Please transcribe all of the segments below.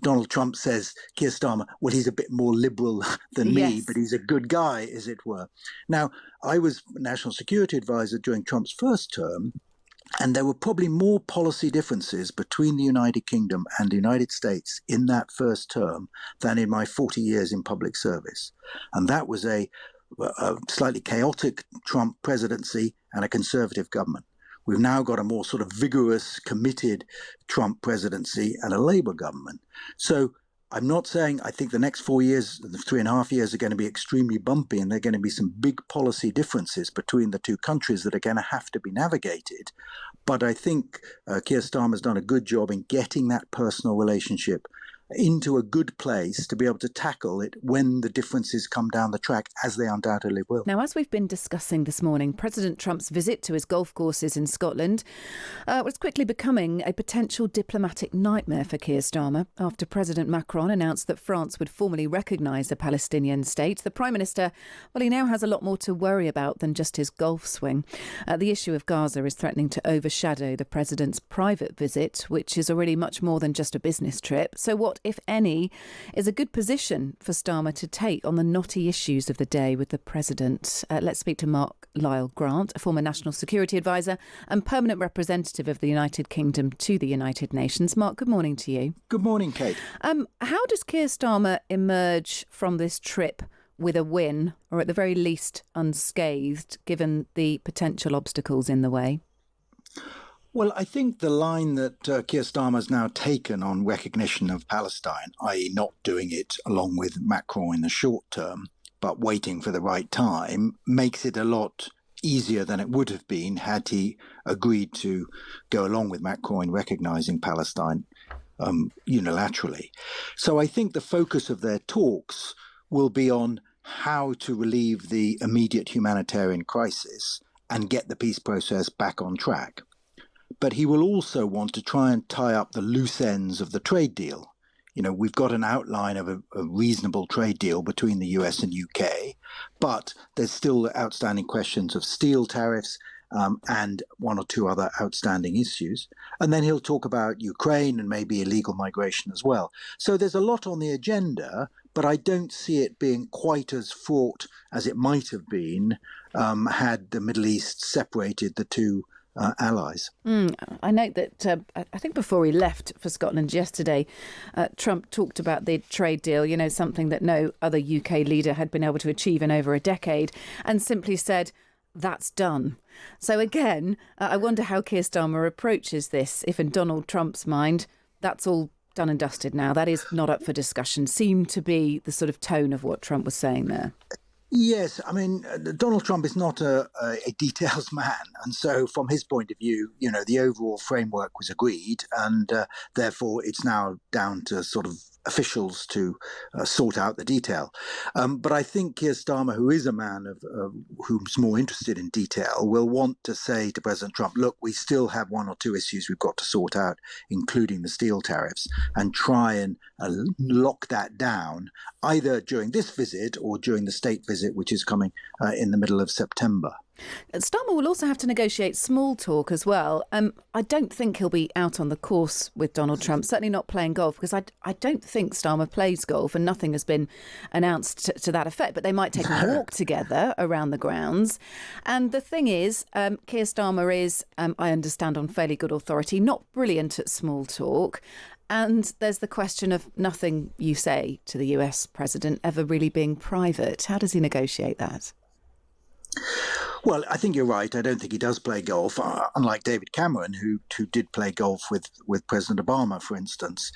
Donald Trump says, Keir Starmer, well, he's a bit more liberal than me, but he's a good guy, as it were. Now, I was National Security Advisor during Trump's first term, and there were probably more policy differences between the United Kingdom and the United States in that first term than in my 40 years in public service. And that was a slightly chaotic Trump presidency and a conservative government. We've now got a more sort of vigorous, committed Trump presidency and a Labour government. So I'm not saying I think the next 4 years, the 3.5 years are going to be extremely bumpy, and there are going to be some big policy differences between the two countries that are going to have to be navigated. But I think Keir Starmer's done a good job in getting that personal relationship into a good place to be able to tackle it when the differences come down the track, as they undoubtedly will. Now, as we've been discussing this morning, President Trump's visit to his golf courses in Scotland was quickly becoming a potential diplomatic nightmare for Keir Starmer after President Macron announced that France would formally recognise a Palestinian state. The Prime Minister, well, he now has a lot more to worry about than just his golf swing. The issue of Gaza is threatening to overshadow the President's private visit, which is already much more than just a business trip. So what, if any, is a good position for Starmer to take on the knotty issues of the day with the President? Let's speak to Mark Lyall Grant, a former National Security Advisor and permanent representative of the United Kingdom to the United Nations. Mark, good morning to you. Good morning, Kate. How does Keir Starmer emerge from this trip with a win, or at the very least unscathed, given the potential obstacles in the way? Well, I think the line that Keir Starmer has now taken on recognition of Palestine, i.e. not doing it along with Macron in the short term, but waiting for the right time, makes it a lot easier than it would have been had he agreed to go along with Macron in recognising Palestine unilaterally. So I think the focus of their talks will be on how to relieve the immediate humanitarian crisis and get the peace process back on track. But he will also want to try and tie up the loose ends of the trade deal. You know, we've got an outline of a reasonable trade deal between the US and UK, but there's still outstanding questions of steel tariffs and one or two other outstanding issues. And then he'll talk about Ukraine and maybe illegal migration as well. So there's a lot on the agenda, but I don't see it being quite as fraught as it might have been had the Middle East separated the two allies. I note that I think before he left for Scotland yesterday, Trump talked about the trade deal, you know, something that no other UK leader had been able to achieve in over a decade, and simply said, that's done. So again, I wonder how Keir Starmer approaches this, if in Donald Trump's mind, that's all done and dusted now. That is not up for discussion. Seemed to be the sort of tone of what Trump was saying there. Yes, I mean, Donald Trump is not a details man. And so from his point of view, you know, the overall framework was agreed, and therefore it's now down to sort of officials to sort out the detail. But I think Keir Starmer, who is a man who's more interested in detail, will want to say to President Trump, look, we still have one or two issues we've got to sort out, including the steel tariffs, and try and lock that down either during this visit or during the state visit, which is coming in the middle of September. Starmer will also have to negotiate small talk as well. I don't think he'll be out on the course with Donald Trump, certainly not playing golf, because I don't think Starmer plays golf, and nothing has been announced to that effect. But they might take a walk together around the grounds. And the thing is, Keir Starmer is, I understand on fairly good authority, not brilliant at small talk. And there's the question of nothing you say to the US president ever really being private. How does he negotiate that? Well, I think you're right. I don't think he does play golf, unlike David Cameron, who did play golf with President Obama, for instance.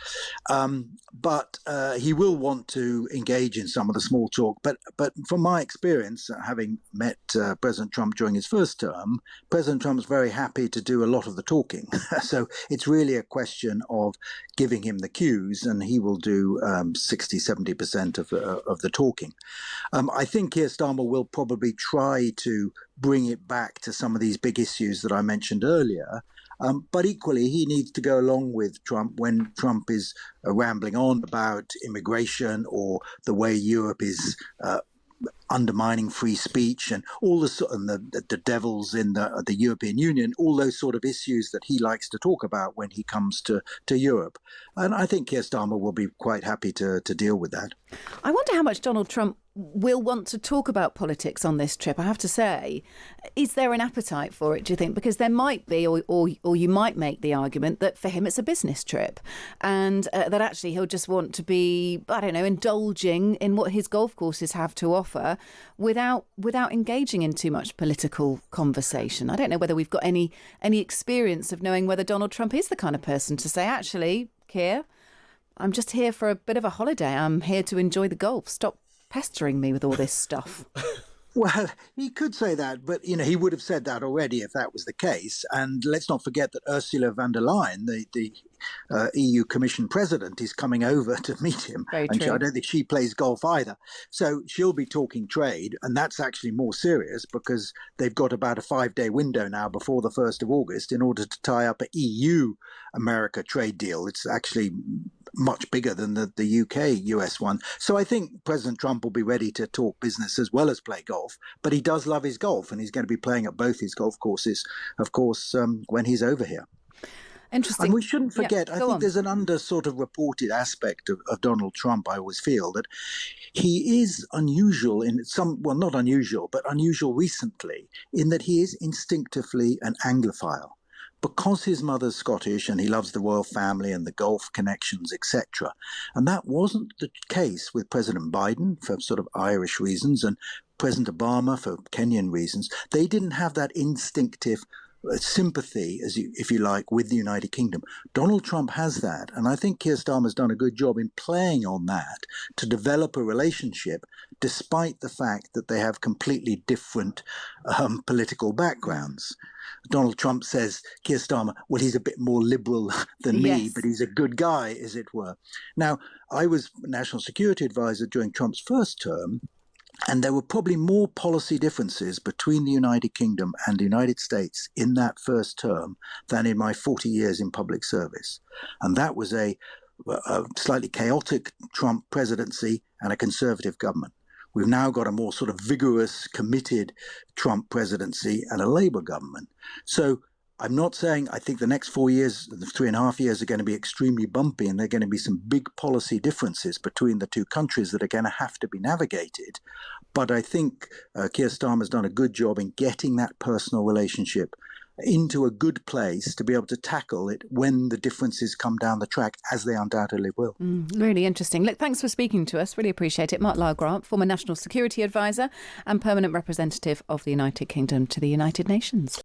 But he will want to engage in some of the small talk. But from my experience, having met President Trump during his first term, President Trump's very happy to do a lot of the talking. So it's really a question of giving him the cues, and he will do 60-70% of the talking. I think Keir Starmer will probably try to bring it back to some of these big issues that I mentioned earlier. But equally, he needs to go along with Trump when Trump is rambling on about immigration or the way Europe is undermining free speech and all the devils in the European Union, all those sort of issues that he likes to talk about when he comes to Europe. And I think Keir Starmer will be quite happy to deal with that. I wonder how much Donald Trump will want to talk about politics on this trip. I have to say, is there an appetite for it, do you think? Because there might be, or you might make the argument that for him it's a business trip and that actually he'll just want to be, I don't know, indulging in what his golf courses have to offer without engaging in too much political conversation. I don't know whether we've got any experience of knowing whether Donald Trump is the kind of person to say, actually, Keir, I'm just here for a bit of a holiday. I'm here to enjoy the golf. Stop pestering me with all this stuff. Well, he could say that, but he would have said that already if that was the case. And let's not forget that Ursula von der Leyen, the EU Commission president, is coming over to meet him. Very and true. I don't think she plays golf either. So she'll be talking trade, and that's actually more serious because they've got about a 5-day window now before the 1st of August in order to tie up a EU-America trade deal. It's actually much bigger than the UK-US one. So I think President Trump will be ready to talk business as well as play golf, but he does love his golf, and he's going to be playing at both his golf courses, of course, when he's over here. Interesting. And we shouldn't forget, Yeah, I think on. there's an under sort of reported aspect of Donald Trump, I always feel, that he is unusual in well, not unusual, but unusual recently, in that he is instinctively an Anglophile. Because his mother's Scottish and he loves the royal family and the Gulf connections, etc. And that wasn't the case with President Biden for sort of Irish reasons and President Obama for Kenyan reasons. They didn't have that instinctive sympathy, if you like, with the United Kingdom. Donald Trump has that, and I think Keir Starmer's done a good job in playing on that to develop a relationship, despite the fact that they have completely different political backgrounds. Donald Trump says, Keir Starmer, well, he's a bit more liberal than me, Yes. but he's a good guy, as it were. Now, I was National Security Advisor during Trump's first term, and there were probably more policy differences between the United Kingdom and the United States in that first term than in my 40 years in public service. And that was a slightly chaotic Trump presidency and a conservative government. We've now got a more sort of vigorous, committed Trump presidency and a Labour government. So I'm not saying I think the next 4 years, the 3.5 years are going to be extremely bumpy, and there are going to be some big policy differences between the two countries that are going to have to be navigated. But I think Keir Starmer's done a good job in getting that personal relationship into a good place to be able to tackle it when the differences come down the track, as they undoubtedly will. Really interesting. Look, thanks for speaking to us. Really appreciate it. Mark Lyall Grant, former National Security Advisor and Permanent Representative of the United Kingdom to the United Nations.